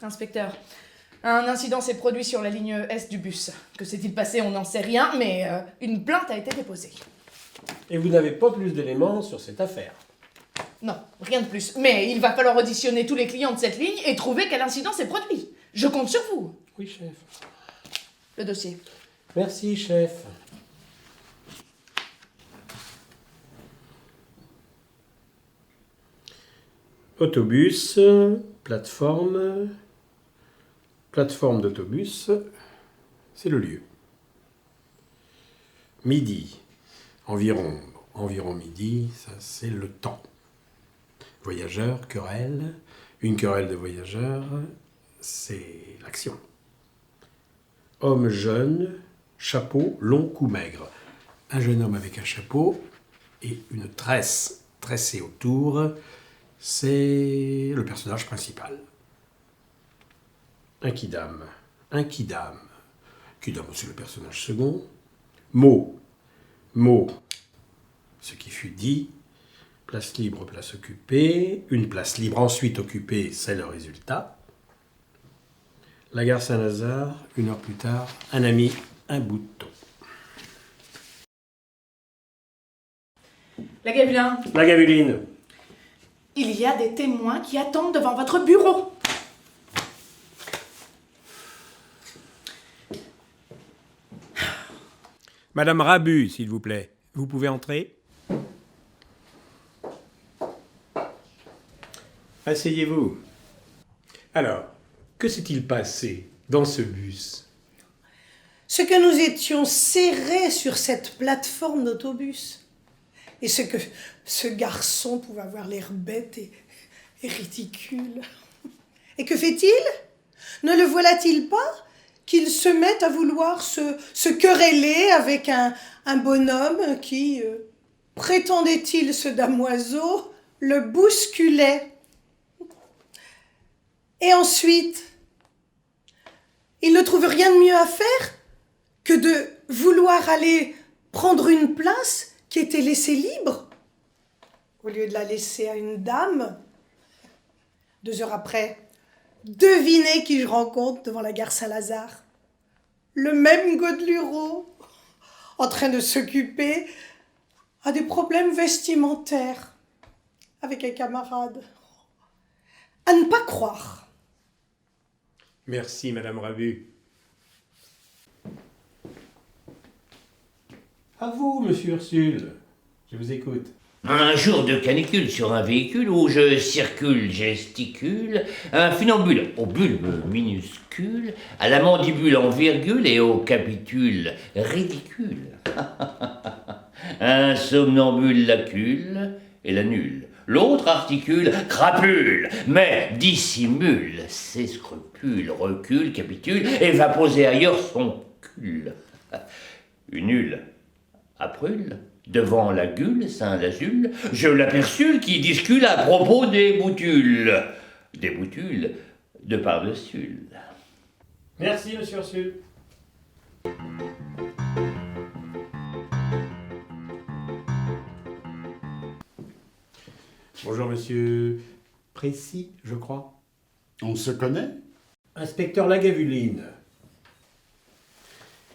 Inspecteur, un incident s'est produit sur la ligne S du bus. Que s'est-il passé, on n'en sait rien, mais une plainte a été déposée. Et vous n'avez pas plus d'éléments sur cette affaire? Non, rien de plus. Mais il va falloir auditionner tous les clients de cette ligne et trouver quel incident s'est produit. Je compte sur vous. Oui, chef. Le dossier. Merci, chef. Autobus, plateforme d'autobus, c'est le lieu. Midi, environ midi, ça c'est le temps. Voyageurs, querelle, une querelle de voyageurs, c'est l'action. Homme jeune, chapeau, long, cou maigre. Un jeune homme avec un chapeau et une tresse tressée autour, c'est le personnage principal. Un kidam, c'est le personnage second. Mot, ce qui fut dit. Place libre, place occupée. Une place libre ensuite occupée, c'est le résultat. La gare Saint-Lazare, 1 heure plus tard, un ami, un bouton. La Gavulin. La Gavuline. Il y a des témoins qui attendent devant votre bureau. Madame Rabu, s'il vous plaît. Vous pouvez entrer? Asseyez-vous. Alors, que s'est-il passé dans ce bus? Ce que nous étions serrés sur cette plateforme d'autobus. Et ce que ce garçon pouvait avoir l'air bête et ridicule. Et que fait-il? Ne le voilà-t-il pas qu'il se mette à vouloir se quereller avec un bonhomme qui, prétendait-il ce damoiseau, le bousculait. Et ensuite, il ne trouve rien de mieux à faire que de vouloir aller prendre une place qui était laissée libre, au lieu de la laisser à une dame. 2 heures après, devinez qui je rencontre devant la gare Saint-Lazare. Le même Godelureau, en train de s'occuper à des problèmes vestimentaires avec un camarade. À ne pas croire. Merci, Madame Rabu. À vous, Monsieur Ursule. Je vous écoute. Un jour de canicule sur un véhicule où je circule, gesticule, un funambule au bulbe minuscule, à la mandibule en virgule et au capitule ridicule. Un somnambule lacule et l'annule. L'autre articule crapule, mais dissimule ses scrupules, recule, capitule et va poser ailleurs son cul. Une hule aprule, devant la gueule Saint-Lazule, je l'aperçus qui discule à propos des boutules de par-dessus. Merci, Monsieur Ursule. Bonjour, Monsieur Précis, je crois. On se connaît? Inspecteur Lagavuline.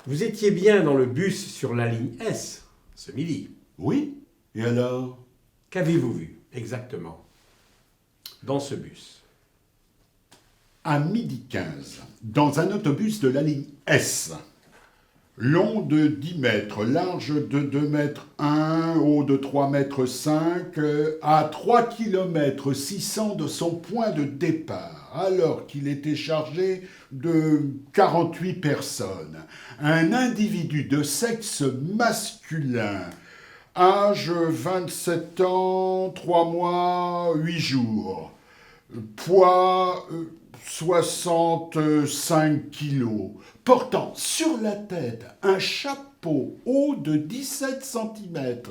Vous étiez bien dans le bus sur la ligne S, ce midi. Oui. Et alors? Qu'avez-vous vu, exactement, dans ce bus? À 12h15, dans un autobus de la ligne S. Long de 10 mètres, large de 2 mètres 1, haut de 3 mètres 5, à 3 km 600 de son point de départ, alors qu'il était chargé de 48 personnes. Un individu de sexe masculin, âge 27 ans, 3 mois, 8 jours, poids 65 kilos, portant sur la tête un chapeau haut de 17 cm,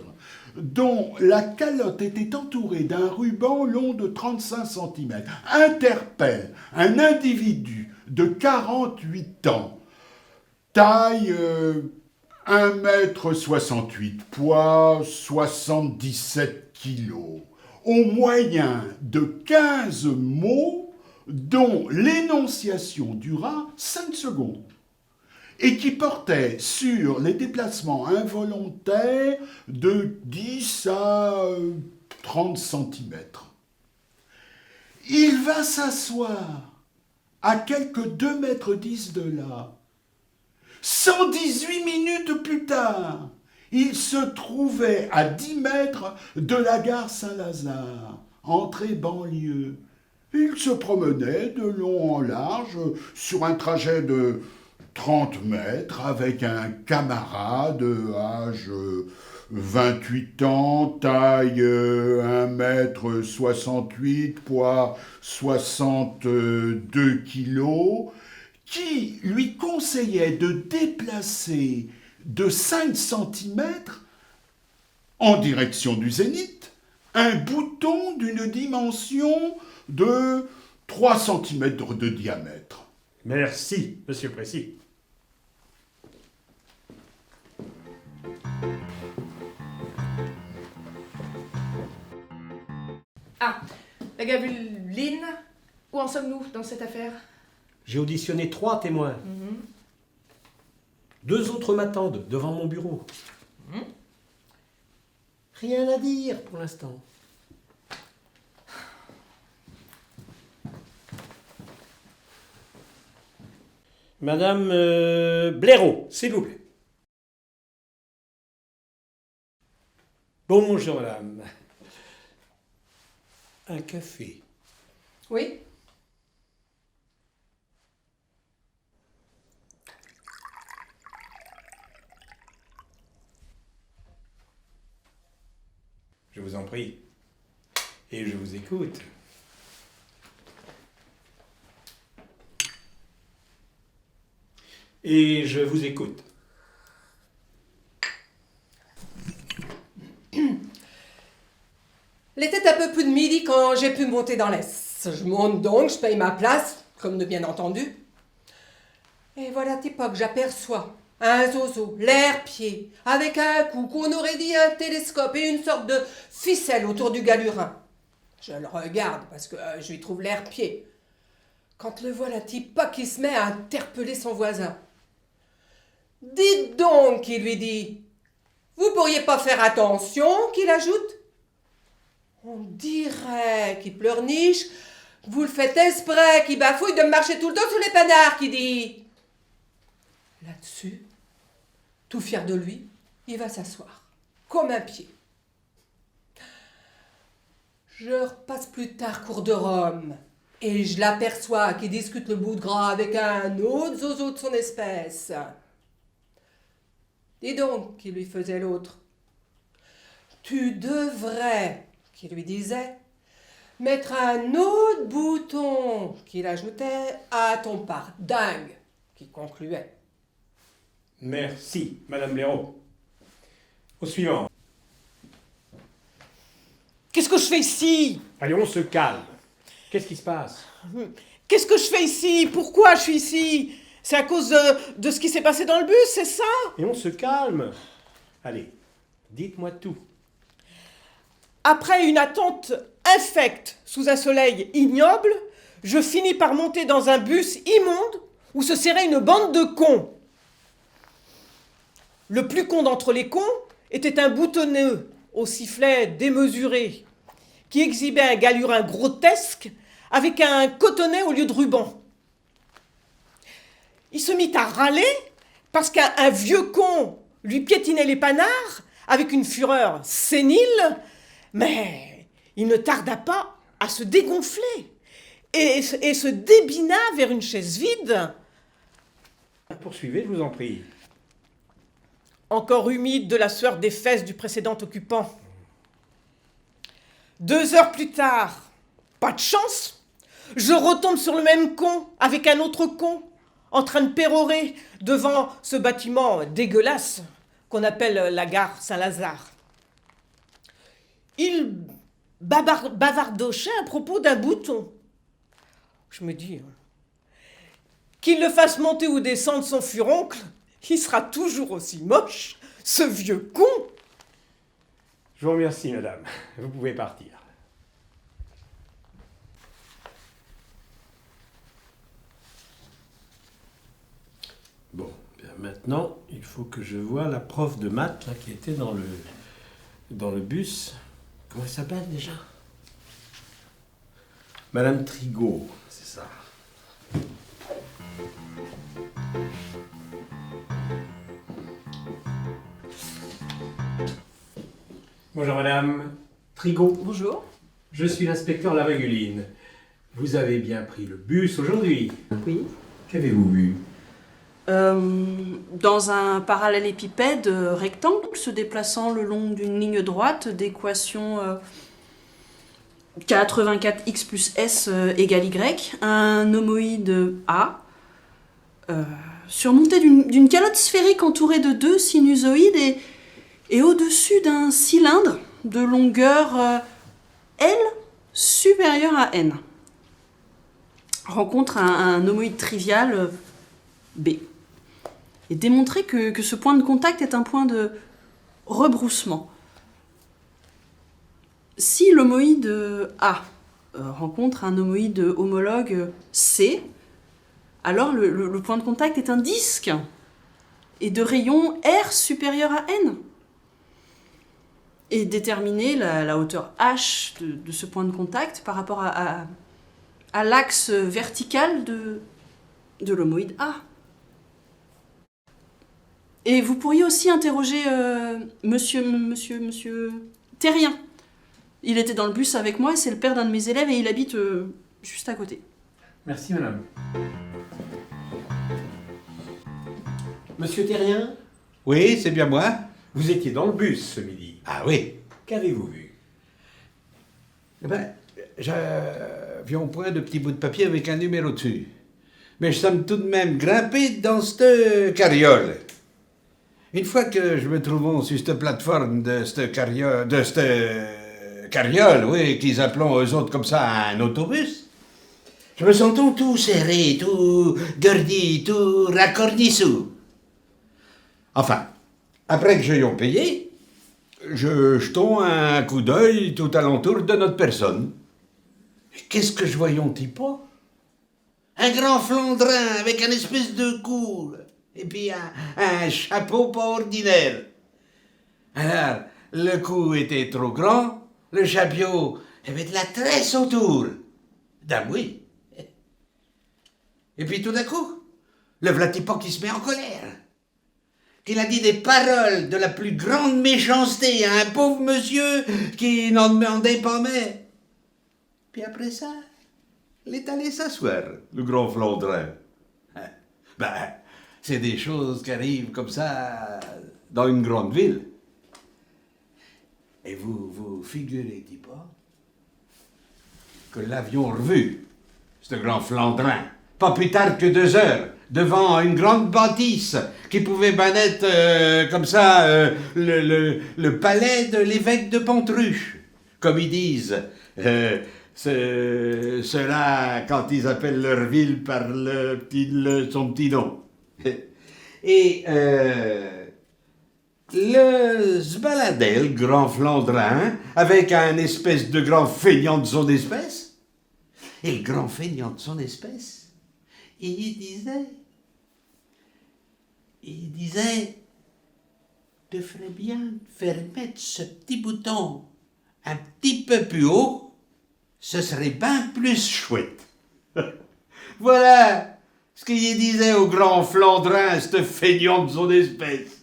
dont la calotte était entourée d'un ruban long de 35 cm, interpelle un individu de 48 ans, taille 1,68 m, poids 77 kg, au moyen de 15 mots dont l'énonciation dura 5 secondes et qui portait sur les déplacements involontaires de 10 à 30 centimètres. Il va s'asseoir à quelques 2,10 mètres de là. 118 minutes plus tard, il se trouvait à 10 mètres de la gare Saint-Lazare, entrée banlieue. Il se promenait de long en large sur un trajet de 30 mètres avec un camarade, âge 28 ans, taille 1,68 m, poids 62 kilos, qui lui conseillait de déplacer de 5 cm en direction du zénith un bouton d'une dimension de 3 cm de diamètre. Merci, monsieur Précy. Ah, la gavuline, où en sommes-nous dans cette affaire? J'ai auditionné 3 témoins. 2 autres m'attendent devant mon bureau. Rien à dire pour l'instant. Madame Blaireau, s'il vous plaît. Bonjour, madame. Un café. Oui? Je vous en prie. Et je vous écoute. Et je vous écoute. Il était un peu plus de midi quand j'ai pu monter dans l'Est. Je monte donc, je paye ma place, comme de bien entendu. Et voilà que j'aperçois un zozo, l'air-pied, avec un cou qu'on aurait dit un télescope et une sorte de ficelle autour du galurin. Je le regarde parce que je lui trouve l'air-pied. Quand le voilà qui se met à interpeller son voisin. Dites donc, qu'il lui dit. Vous pourriez pas faire attention, qu'il ajoute. On dirait qu'il pleurniche. Vous le faites exprès, qu'il bafouille de me marcher tout le temps sous les panards, qui dit. Là-dessus, tout fier de lui, il va s'asseoir, comme un pied. Je repasse plus tard cours de Rome, et je l'aperçois qui discute le bout de gras avec un autre zozo de son espèce. Dis donc, qui lui faisait l'autre. Tu devrais, qui lui disait, mettre un autre bouton, qu'il ajoutait à ton part dingue, qui concluait. Merci, madame Blaireau. Au suivant. Qu'est-ce que je fais ici? Allez, on se calme. Qu'est-ce qui se passe? Qu'est-ce que je fais ici? Pourquoi je suis ici? C'est à cause de ce qui s'est passé dans le bus, c'est ça? Et on se calme. Allez, dites-moi tout. Après une attente infecte sous un soleil ignoble, je finis par monter dans un bus immonde où se serrait une bande de cons. Le plus con d'entre les cons était un boutonneux au sifflet démesuré qui exhibait un galurin grotesque avec un cotonnet au lieu de ruban. Il se mit à râler parce qu'un vieux con lui piétinait les panards avec une fureur sénile, mais il ne tarda pas à se dégonfler et se débina vers une chaise vide, Poursuivez, je vous en prie. encore humide de la sueur des fesses du précédent occupant. 2 heures plus tard, pas de chance, je retombe sur le même con avec un autre con en train de pérorer devant ce bâtiment dégueulasse qu'on appelle la gare Saint-Lazare. Il bavardochait à propos d'un bouton. Je me dis, qu'il le fasse monter ou descendre son furoncle, il sera toujours aussi moche, ce vieux con. Je vous remercie, madame. Vous pouvez partir. Bon, bien maintenant, il faut que je voie la prof de maths là, qui était dans le bus. Comment elle s'appelle déjà? Madame Trigot, c'est ça. Bonjour Madame Trigot. Bonjour. Je suis l'inspecteur Lavaguline. Vous avez bien pris le bus aujourd'hui. Oui. Qu'avez-vous vu? Dans un parallélépipède rectangle se déplaçant le long d'une ligne droite d'équation 84x plus s égale y, un homoïde A surmonté d'une calotte sphérique entourée de deux sinusoïdes et au-dessus d'un cylindre de longueur L supérieure à N. Rencontre un homoïde trivial B. Et démontrer que ce point de contact est un point de rebroussement. Si l'homoïde A rencontre un homoïde homologue C, alors le point de contact est un disque et de rayon R supérieur à N. Et déterminer la hauteur H de ce point de contact par rapport à l'axe vertical de l'homoïde A. Et vous pourriez aussi interroger monsieur Terrien. Il était dans le bus avec moi, c'est le père d'un de mes élèves et il habite juste à côté. Merci madame. Monsieur Terrien, Oui, c'est bien moi. vous étiez dans le bus ce midi. Ah oui. Qu'avez-vous vu? Eh ben, j'avions point de petit bout de papier avec un numéro dessus. Mais je sommes tout de même grimpé dans cette carriole. Une fois que je me trouve sur cette plateforme de cette carriole, oui, qu'ils appelons eux autres comme ça un autobus, je me sens tout serré, tout gardi, tout raccordissou. Enfin, après que j'ayons payé, je jetons un coup d'œil tout alentour de notre personne. Et qu'est-ce que je voyons-t-il pas? Un grand Flandrin avec un espèce de cou, et puis un chapeau pas ordinaire. Alors, le cou était trop grand, le chapeau avait de la tresse autour. Dame, oui. Et puis tout d'un coup, le vlatipan qui se met en colère. Qu'il a dit des paroles de la plus grande méchanceté à un pauvre monsieur qui n'en demandait pas mais. Puis après ça, il est allé s'asseoir, le grand Flandrin. Ben, c'est des choses qui arrivent comme ça dans une grande ville. Et vous figurez-vous pas que l'avion revu, ce grand Flandrin, pas plus tard que 2 heures, devant une grande bâtisse qui pouvait ben être comme ça le palais de l'évêque de Pentruche, comme ils disent. Ceux-là, quand ils appellent leur ville par son petit nom. Et se baladait le grand Flandrin avec un espèce de grand feignant de son espèce. Et le grand feignant de son espèce, il disait, te ferais bien faire mettre ce petit bouton un petit peu plus haut, ce serait bien plus chouette. Voilà ce qu'il disait au grand Flandrin, ce feignant de son espèce.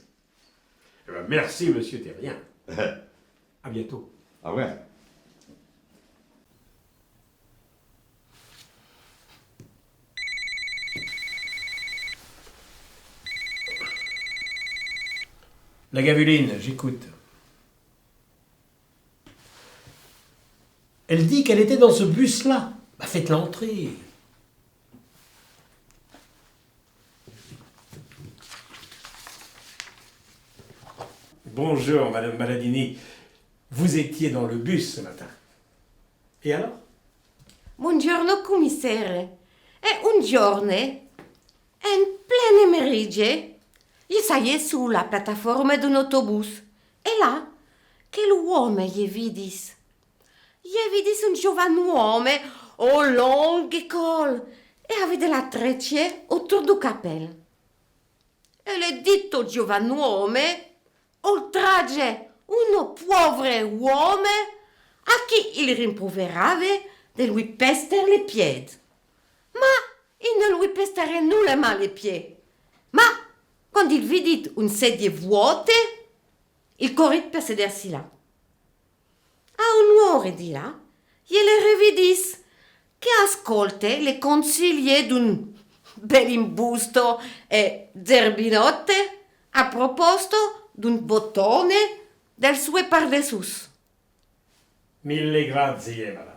Eh ben, merci monsieur Terrien. À bientôt. Ah ouais. La Gavuline, j'écoute. Elle dit qu'elle était dans ce bus-là. Bah, faites-la entrer. Bonjour, Madame Maladini. Vous étiez dans le bus ce matin. Et alors? Buongiorno commissaire. È un giorno, in pleine emergenza, gli salì sulla piattaforma di un autobus e là che l'uomo gli vidis. Gli vidis un giovane uomo, o lunghe col, e aveva della trecce autour du capello. e le detto giovanuome oltragge uno povero uomo a chi il rimproverava di lui pestare le piedi. Ma il non lui pestare nulla mai le piedi. Ma quando il vidi un sedie vuote, il corrit per sedersi là. A un'ora di là, gliele rivedis che ascolta le consiglie d'un bel imbusto e zerbinotte a proposito d'un bottone del suo pardessus. Mille grazie, madame.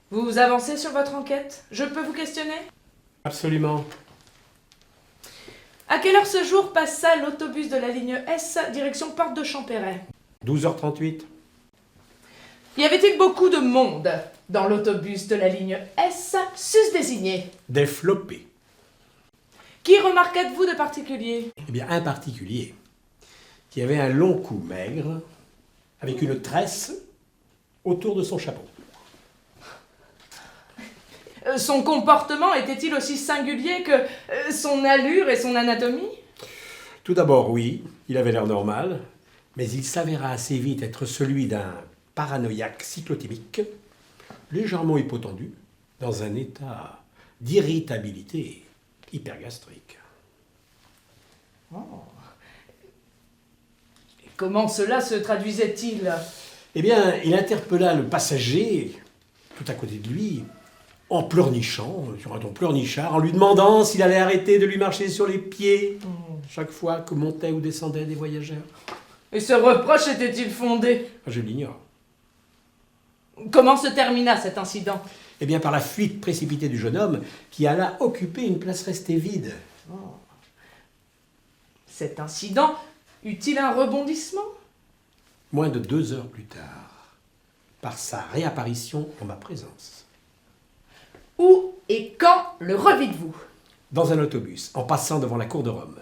Vous avancez sur votre enquête? Je peux vous questionner? Absolument. À quelle heure ce jour passa l'autobus de la ligne S, direction Porte de Champéret? 12h38. Y avait-il beaucoup de monde dans l'autobus de la ligne S, sus-désigné? Des flopés. Qui remarquâtes-vous de particulier? Eh bien, un particulier qui avait un long cou maigre avec une tresse autour de son chapeau. Son comportement était-il aussi singulier que son allure et son anatomie? Tout d'abord, oui, il avait l'air normal, mais il s'avéra assez vite être celui d'un paranoïaque cyclotimique, légèrement hypotendu, dans un état d'irritabilité hypergastrique. Oh. Et comment cela se traduisait-il? Eh bien, il interpella le passager, tout à côté de lui, en pleurnichant, sur un ton pleurnichard, en lui demandant s'il allait arrêter de lui marcher sur les pieds chaque fois que montaient ou descendaient des voyageurs. Et ce reproche était-il fondé? Je l'ignore. Comment se termina cet incident? Eh bien, par la fuite précipitée du jeune homme qui alla occuper une place restée vide. Oh. Cet incident eut-il un rebondissement? Moins de 2 heures plus tard, par sa réapparition en ma présence. Où et quand le revîtes-vous? Dans un autobus, en passant devant la cour de Rome.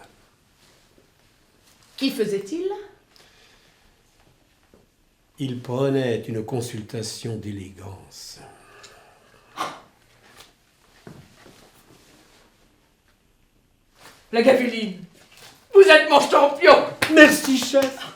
Qui faisait-il? Il prenait une consultation d'élégance. La Gavuline, vous êtes mon champion! Merci, chef!